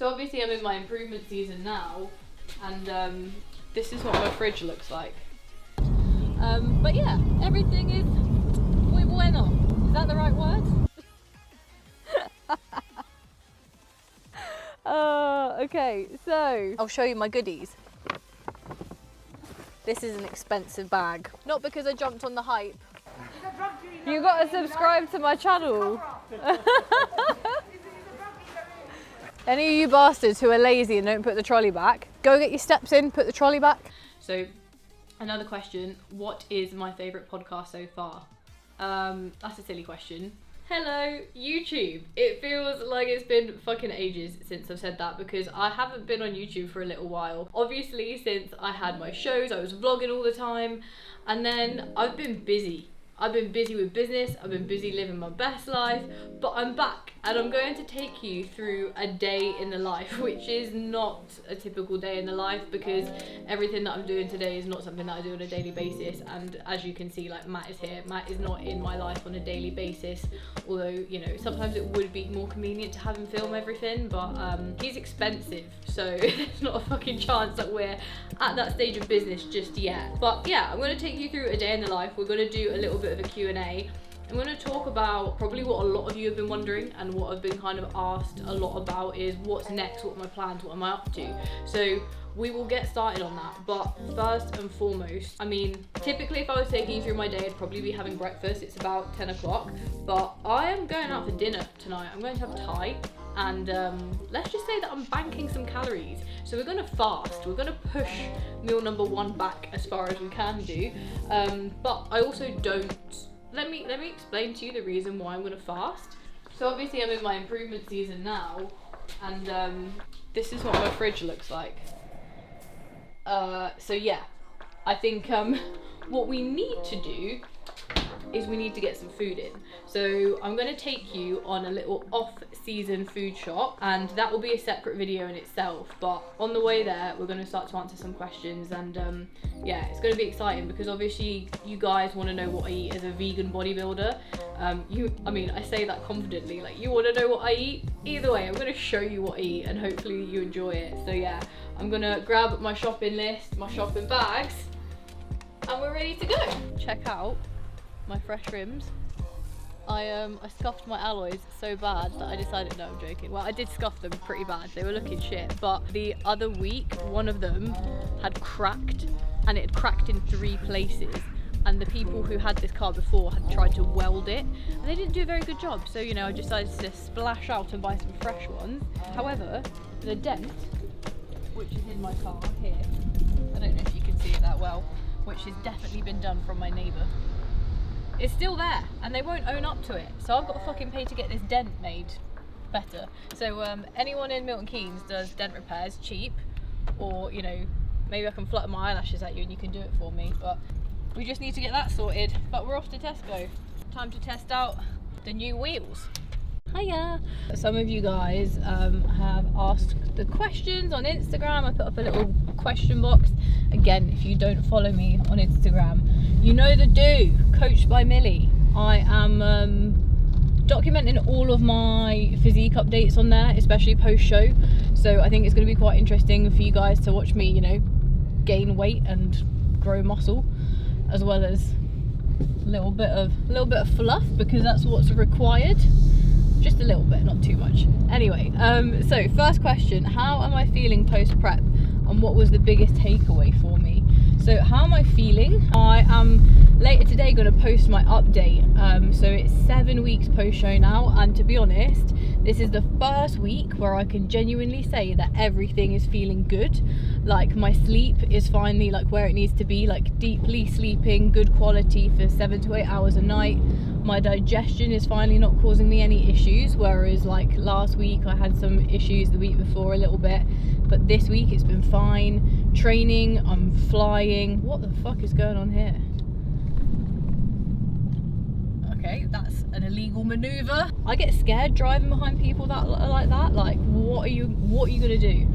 So obviously I'm in my improvement season now, and this is what my fridge looks like. But yeah, everything is muy bueno. Is that the right word? Okay, so I'll show you my goodies. This is an expensive bag. Not because I jumped on the hype. You gotta subscribe to my channel. Any of you bastards who are lazy and don't put the trolley back, go get your steps in, put the trolley back. So, another question, what is my favourite podcast so far? That's a silly question. Hello, YouTube. It feels like it's been fucking ages since I've said that because I haven't been on YouTube for a little while. Obviously, since I had my shows, I was vlogging all the time, and then I've been busy. I've been busy with business, I've been busy living my best life, but I'm back and I'm going to take you through a day in the life, which is not a typical day in the life because everything that I'm doing today is not something that I do on a daily basis. And as you can see, like, Matt is here. Matt is not in my life on a daily basis, although, you know, sometimes it would be more convenient to have him film everything, but he's expensive, so there's not a fucking chance that we're at that stage of business just yet. But yeah, I'm going to take you through a day in the life. We're going to do a little bit of a Q&A. I'm going to talk about probably what a lot of you have been wondering and what I've been kind of asked a lot about is what's next, what are my plans, what am I up to. So we will get started on that, but first and foremost, I mean, typically if I was taking you through my day, I'd probably be having breakfast. It's about 10 o'clock, but I am going out for dinner tonight. I'm going to have Thai, and let's just say that I'm banking some calories. So we're going to fast. We're going to push meal number 1 back as far as we can do, but I also don't. Let me explain to you the reason why I'm going to fast. So obviously I'm in my improvement season now, and this is what my fridge looks like. So yeah, I think what we need to do is we need to get some food in. So I'm going to take you on a little off-season food shop, and that will be a separate video in itself, but on the way there we're going to start to answer some questions, and yeah, it's going to be exciting because obviously you guys want to know what I eat as a vegan bodybuilder. I mean, I say that confidently, like, you want to know what I eat? Either way, I'm going to show you what I eat and hopefully you enjoy it. So yeah, I'm going to grab my shopping list, my shopping bags, and we're ready to go. Check out my fresh rims. I scuffed my alloys so bad that I decided, no, I'm joking. Well, I did scuff them pretty bad. They were looking shit, but the other week, one of them had cracked, and it had cracked in 3 places. And the people who had this car before had tried to weld it, and they didn't do a very good job. So, you know, I decided to splash out and buy some fresh ones. However, the dent, which is in my car here, I don't know if you can see it that well, which has definitely been done from my neighbour, it's still there, and they won't own up to it. So I've got to fucking pay to get this dent made better. So anyone in Milton Keynes does dent repairs cheap, or, you know, maybe I can flutter my eyelashes at you and you can do it for me, but we just need to get that sorted. But we're off to Tesco. Time to test out the new wheels. Hiya! Some of you guys have asked the questions on Instagram. I put up a little question box. Again, if you don't follow me on Instagram, you know the do. Coached by Millie. I am documenting all of my physique updates on there, especially post-show. So I think it's going to be quite interesting for you guys to watch me, you know, gain weight and grow muscle, as well as a little bit of fluff, because that's what's required. Just a little bit, not too much. Anyway, so first question, how am I feeling post-prep, and what was the biggest takeaway for me? So how am I feeling? I am later today going to post my update. So it's 7 weeks post-show now, and to be honest, this is the first week where I can genuinely say that everything is feeling good. Like, my sleep is finally like where it needs to be, like deeply sleeping, good quality for 7 to 8 hours a night. My digestion is finally not causing me any issues, whereas like last week I had some issues, the week before a little bit, but this week it's been fine. Training, I'm flying. What the fuck is going on here? Okay, that's an illegal maneuver. I get scared driving behind people that are like that. Like, what are you gonna do?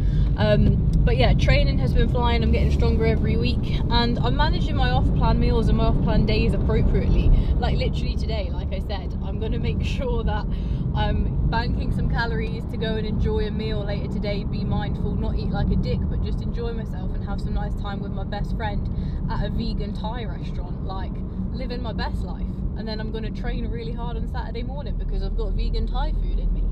But yeah, training has been flying. I'm getting stronger every week, and I'm managing my off-plan meals and my off-plan days appropriately. Like, literally today, like I said, I'm gonna make sure that I'm banking some calories to go and enjoy a meal later today, be mindful, not eat like a dick, but just enjoy myself and have some nice time with my best friend at a vegan Thai restaurant, like living my best life. And then I'm going to train really hard on Saturday morning because I've got vegan Thai food in me.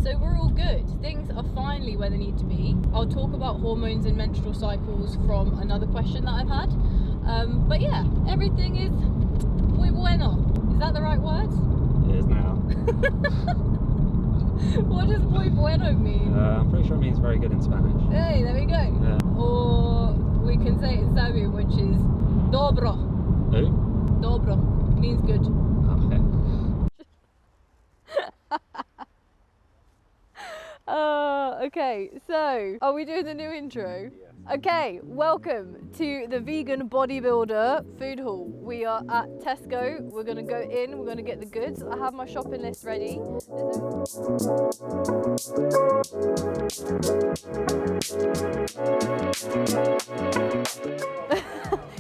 So we're all good. Things are finally where they need to be. I'll talk about hormones and menstrual cycles from another question that I've had. But yeah, everything is muy bueno. Is that the right word? It is now. What does muy bueno mean? I'm pretty sure it means very good in Spanish. Hey, there we go. Yeah. Or we can say it in Serbian, which is dobro. Who? Dobro means good. Okay. Okay, so are we doing the new intro? Yeah. Okay, welcome to the Vegan Bodybuilder food hall. We are at Tesco. We're gonna go in, we're gonna get the goods. I have my shopping list ready.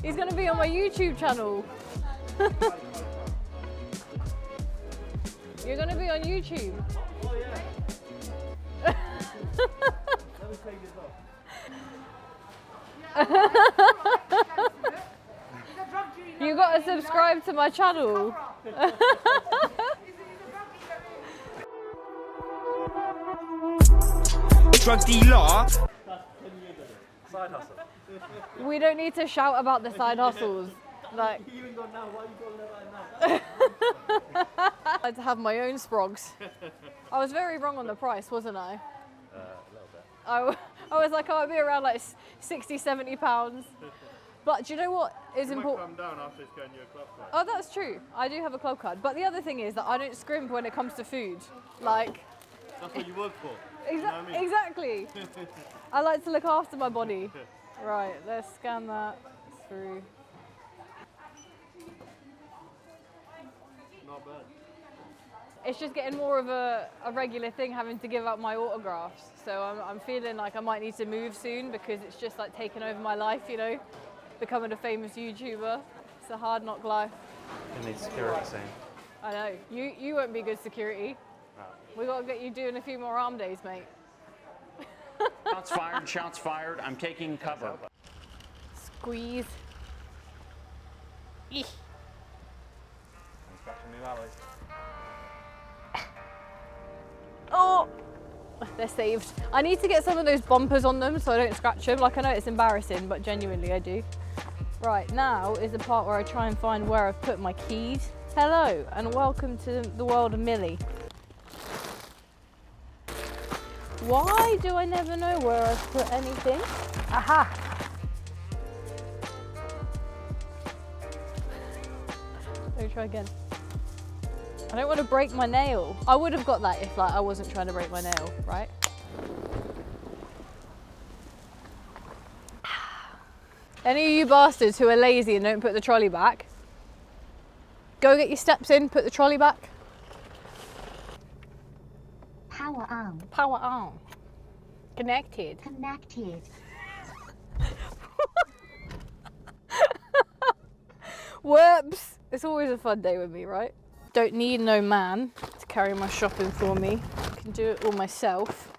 He's gonna be on my YouTube channel. You're gonna be on YouTube. Oh yeah. Let me take this off. You gotta subscribe to my channel. Drug dealer. Side hustle. We don't need to shout about the side hustles. Like, You even got now, why are you calling it like that? I had to have my own sprogs. I was very wrong on the price, wasn't I? A little bit. I was like, oh, it'd be around like 60, 70 pounds. But do you know what is important? Come down after it's going your club card. Oh, that's true. I do have a club card. But the other thing is that I don't scrimp when it comes to food. Like, That's what you work for. You know what I mean? exactly. I like to look after my body. Right, let's scan that through. Not bad. It's just getting more of a regular thing having to give up my autographs. So I'm feeling like I might need to move soon because it's just like taking over my life, you know, becoming a famous YouTuber. It's a hard knock life. You need security soon. I know. You won't be good security. No. We got to get you doing a few more arm days, mate. Shots fired, shots fired. I'm taking cover. Squeeze. Eeh. Oh, they're saved. I need to get some of those bumpers on them so I don't scratch them. Like, I know it's embarrassing, but genuinely I do. Right, now is the part where I try and find where I've put my keys. Hello, and welcome to the world of Millie. Why do I never know where I've put anything? Aha! Let me try again. I don't want to break my nail. I would have got that if like I wasn't trying to break my nail, right? Any of you bastards who are lazy and don't put the trolley back, go get your steps in, put the trolley back. Power on. Power on. Connected. Connected. Whoops! It's always a fun day with me, right? Don't need no man to carry my shopping for me. I can do it all myself.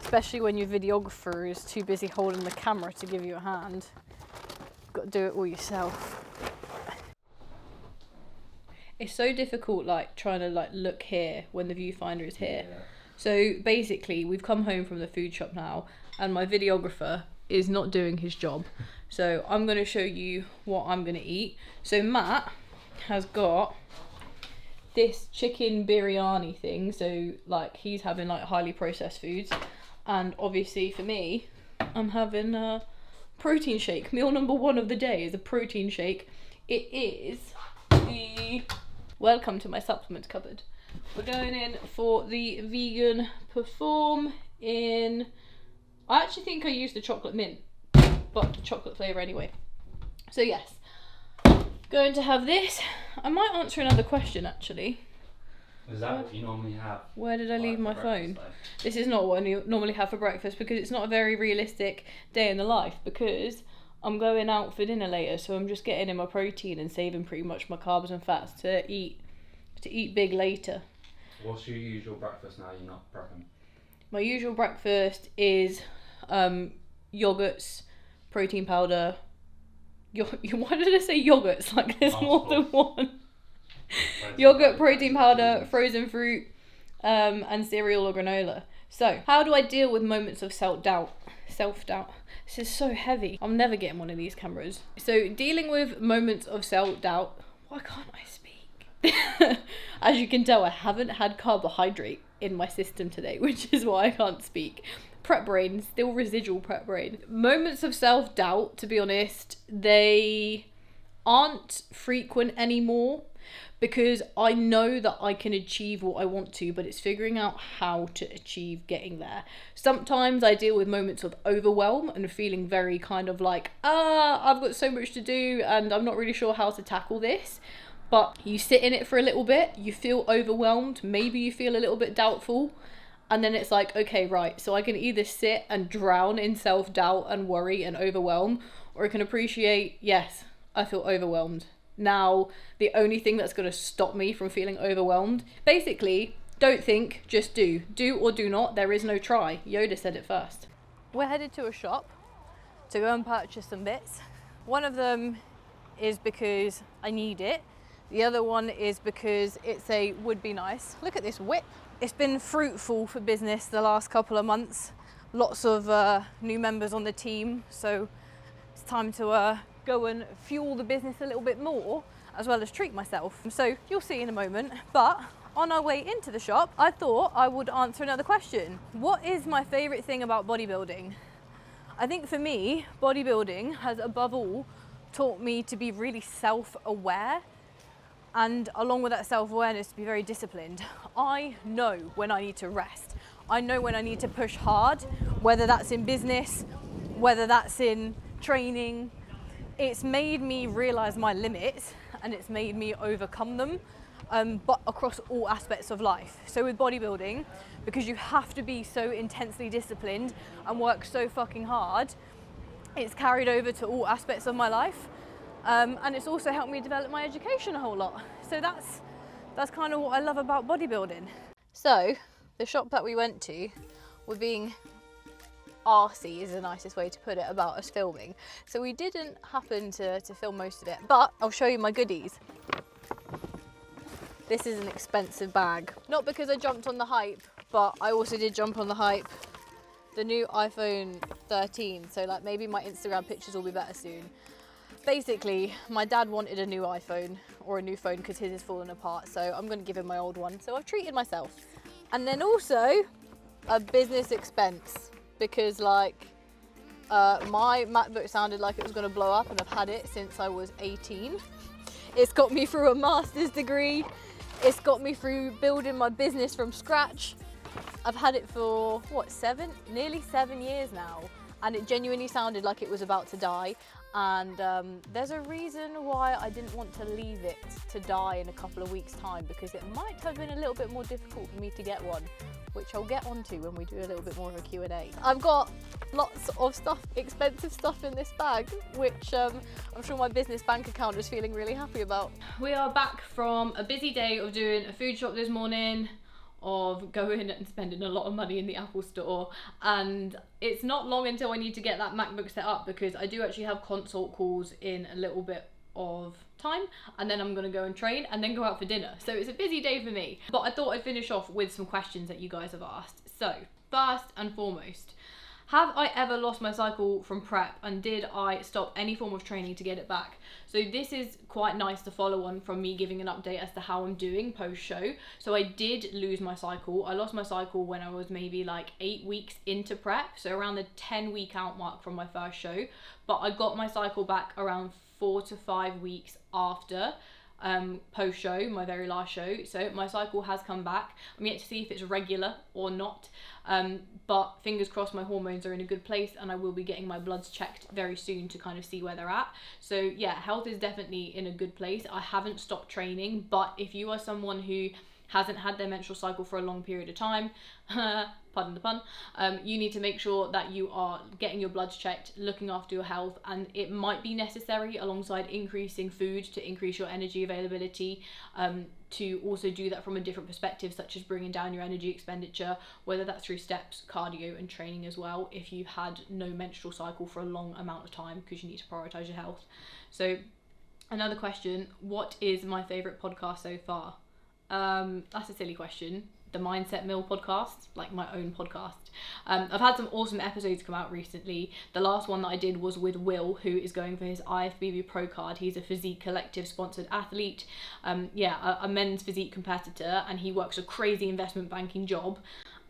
Especially when your videographer is too busy holding the camera to give you a hand. You've got to do it all yourself. It's so difficult like trying to like look here when the viewfinder is here. Yeah. So basically we've come home from the food shop now and my videographer is not doing his job. So I'm going to show you what I'm going to eat. So Matt has got this chicken biryani thing. So like he's having like highly processed foods. And obviously for me, I'm having a protein shake. Meal number 1 of the day is a protein shake. It is the... Welcome to my supplement cupboard. We're going in for the vegan perform in... I actually think I used the chocolate mint, but the chocolate flavour anyway. So yes, going to have this. I might answer another question actually. Is that what you normally have? Where did I leave my phone? This is not what I normally have for breakfast because it's not a very realistic day in the life because I'm going out for dinner later, so I'm just getting in my protein and saving pretty much my carbs and fats to eat big later. What's your usual breakfast now you're not prepping? My usual breakfast is yogurts, protein powder. Why did I say yogurts? Like there's more than one. Yogurt, protein powder, frozen fruit, and cereal or granola. So, how do I deal with moments of self-doubt? This is so heavy. I'm never getting one of these cameras. So, dealing with moments of self-doubt. Why can't I speak? As you can tell, I haven't had carbohydrate in my system today, which is why I can't speak. Prep brain, still residual prep brain. Moments of self-doubt, to be honest, they aren't frequent anymore because I know that I can achieve what I want to, but it's figuring out how to achieve getting there. Sometimes I deal with moments of overwhelm and feeling very kind of like, I've got so much to do and I'm not really sure how to tackle this. But you sit in it for a little bit, you feel overwhelmed, maybe you feel a little bit doubtful, and then it's like, okay, right, so I can either sit and drown in self-doubt and worry and overwhelm, or I can appreciate, yes, I feel overwhelmed. Now, the only thing that's going to stop me from feeling overwhelmed, basically, don't think, just do. Do or do not, there is no try. Yoda said it first. We're headed to a shop to go and purchase some bits. One of them is because I need it. The other one is because it's a would be nice. Look at this whip. It's been fruitful for business the last couple of months. Lots of new members on the team, so it's time to go and fuel the business a little bit more, as well as treat myself. So you'll see in a moment, but on our way into the shop, I thought I would answer another question. What is my favorite thing about bodybuilding? I think for me, bodybuilding has above all taught me to be really self-aware, and along with that self-awareness, to be very disciplined. I know when I need to rest. I know when I need to push hard, whether that's in business, whether that's in training. It's made me realize my limits and it's made me overcome them, but across all aspects of life. So with bodybuilding, because you have to be so intensely disciplined and work so fucking hard, it's carried over to all aspects of my life. And it's also helped me develop my education a whole lot. So that's kind of what I love about bodybuilding. So the shop that we went to, we're being arsey is the nicest way to put it about us filming. So we didn't happen to film most of it, but I'll show you my goodies. This is an expensive bag. Not because I jumped on the hype, but I also did jump on the hype. The new iPhone 13, so like maybe my Instagram pictures will be better soon. Basically, my dad wanted a new iPhone or a new phone because his is falling apart, so I'm going to give him my old one. So I've treated myself. And then also a business expense because like my MacBook sounded like it was going to blow up and I've had it since I was 18. It's got me through a master's degree. It's got me through building my business from scratch. I've had it for what, nearly 7 years now, and it genuinely sounded like it was about to die. And there's a reason why I didn't want to leave it to die in a couple of weeks' time, because it might have been a little bit more difficult for me to get one, which I'll get onto when we do a little bit more of a Q&A. I've got lots of stuff, expensive stuff in this bag, which I'm sure my business bank account is feeling really happy about. We are back from a busy day of doing a food shop this morning, of going and spending a lot of money in the Apple store, and it's not long until I need to get that MacBook set up because I do actually have consult calls in a little bit of time, and then I'm gonna go and train and then go out for dinner. So it's a busy day for me, but I thought I'd finish off with some questions that you guys have asked. So first and foremost, have I ever lost my cycle from prep, and did I stop any form of training to get it back? So this is quite nice to follow on from me giving an update as to how I'm doing post-show. So I did lose my cycle. I lost my cycle when I was maybe like 8 weeks into prep, so around the 10-week out mark from my first show. But I got my cycle back around 4 to 5 weeks after post-show, my very last show. So my cycle has come back. I'm yet to see if it's regular or not, but fingers crossed my hormones are in a good place, and I will be getting my bloods checked very soon to kind of see where they're at. So yeah, health is definitely in a good place. I haven't stopped training, but if you are someone who hasn't had their menstrual cycle for a long period of time, pardon the pun, you need to make sure that you are getting your bloods checked, looking after your health, and it might be necessary alongside increasing food to increase your energy availability, to also do that from a different perspective, such as bringing down your energy expenditure, whether that's through steps, cardio and training as well, if you've had no menstrual cycle for a long amount of time, because you need to prioritize your health. So another question, what is my favorite podcast so far? That's a silly question. The Mindset Mill podcast, like my own podcast. I've had some awesome episodes come out recently. The last one that I did was with Will, who is going for his IFBB Pro card. He's a Physique Collective sponsored athlete, a men's physique competitor, and he works a crazy investment banking job,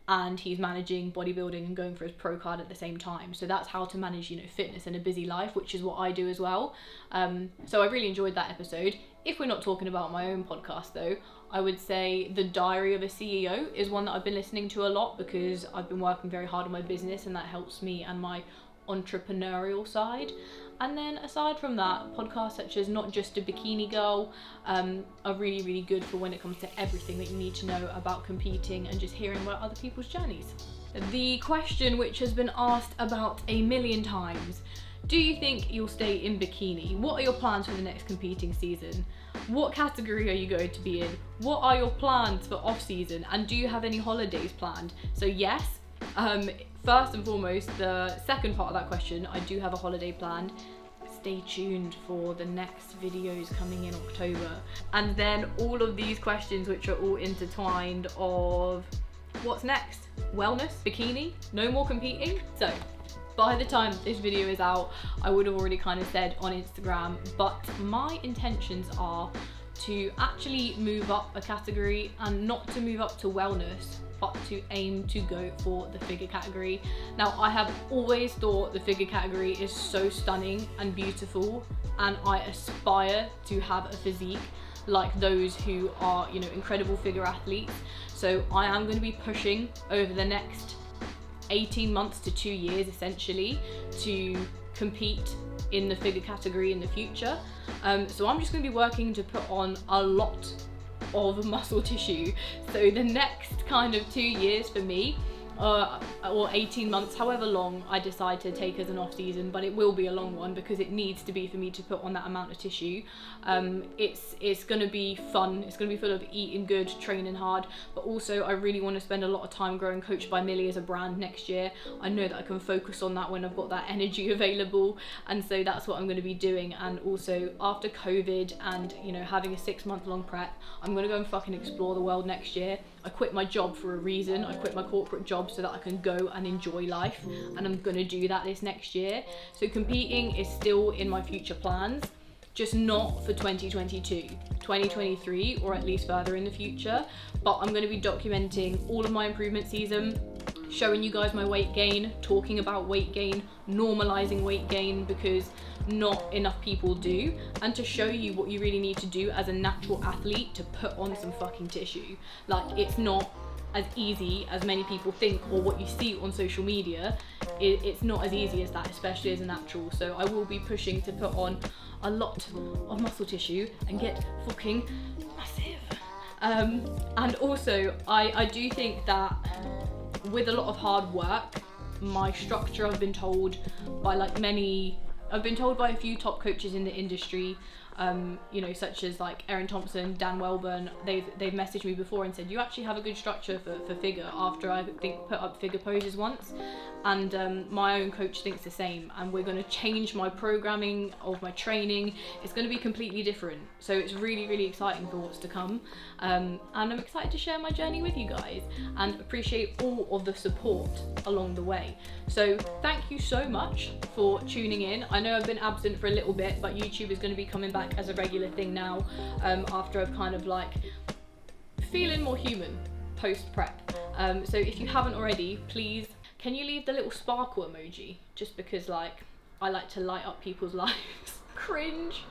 and he's managing bodybuilding and going for his pro card at the same time. So that's how to manage, fitness in a busy life, which is what I do as well. So I really enjoyed that episode. If we're not talking about my own podcast though, I would say The Diary of a CEO is one that I've been listening to a lot, because I've been working very hard on my business and that helps me and my entrepreneurial side. And then aside from that, podcasts such as Not Just a Bikini Girl are really, really good for when it comes to everything that you need to know about competing and just hearing about other people's journeys. The question which has been asked about a million times: do you think you'll stay in bikini? What are your plans for the next competing season? What category are you going to be in? What are your plans for off season? And do you have any holidays planned? So yes, first and foremost, the second part of that question, I do have a holiday planned. Stay tuned for the next videos coming in October. And then all of these questions which are all intertwined of what's next? Wellness, bikini, no more competing. So by the time this video is out, I would have already kind of said on Instagram, but my intentions are to actually move up a category, and not to move up to wellness, but to aim to go for the figure category. Now, I have always thought the figure category is so stunning and beautiful, and I aspire to have a physique like those who are, incredible figure athletes. So I am going to be pushing over the next 18 months to 2 years essentially to compete in the figure category in the future. So I'm just going to be working to put on a lot of muscle tissue. So the next kind of 2 years for me, or 18 months, however long I decide to take as an off season, but it will be a long one because it needs to be for me to put on that amount of tissue. It's going to be fun, it's going to be full of eating good, training hard, but also I really want to spend a lot of time growing Coached by Millie as a brand next year. I know that I can focus on that when I've got that energy available, and so that's what I'm going to be doing. And also after COVID and having a 6-month long prep, I'm going to go and fucking explore the world next year. I quit my job for a reason. I quit my corporate job so that I can go and enjoy life, and I'm gonna do that this next year. So competing is still in my future plans, just not for 2022, 2023, or at least further in the future. But I'm gonna be documenting all of my improvement season, showing you guys my weight gain, talking about weight gain, normalizing weight gain, because not enough people do, and to show you what you really need to do as a natural athlete to put on some fucking tissue. Like, it's not as easy as many people think, or what you see on social media. It's not as easy as that, especially as a natural. So I will be pushing to put on a lot of muscle tissue and get fucking massive. And also I do think that with a lot of hard work, my structure, I've been told by a few top coaches in the industry, such as like Erin Thompson, Dan Welburn. They've messaged me before and said, you actually have a good structure for figure, after I think put up figure poses once. And my own coach thinks the same, and we're going to change my programming of my training. It's going to be completely different, so it's really, really exciting for what's to come. And I'm excited to share my journey with you guys and appreciate all of the support along the way. So thank you so much for tuning in. I know I've been absent for a little bit, but YouTube is going to be coming back as a regular thing now, after I've kind of like feeling more human post prep. So if you haven't already, please can you leave the little sparkle emoji, just because I like to light up people's lives. Cringe.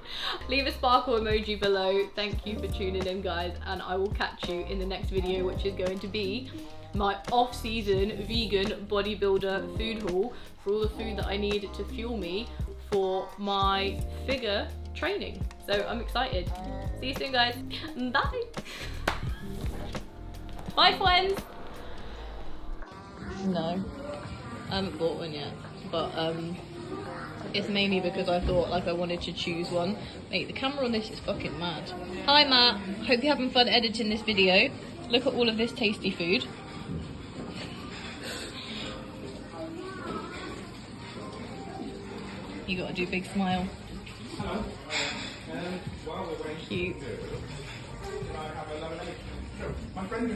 Leave a sparkle emoji below. Thank you for tuning in, guys, and I will catch you in the next video, which is going to be my off-season vegan bodybuilder food haul for all the food that I need to fuel me for my figure training. So I'm excited. See you soon, guys. Bye. Bye, friends. No, I haven't bought one yet, but it's mainly because I thought like I wanted to choose one. Mate, the camera on this is fucking mad. Hi Matt, hope you're having fun editing this video. Look at all of this tasty food. You gotta do a big smile. Cute.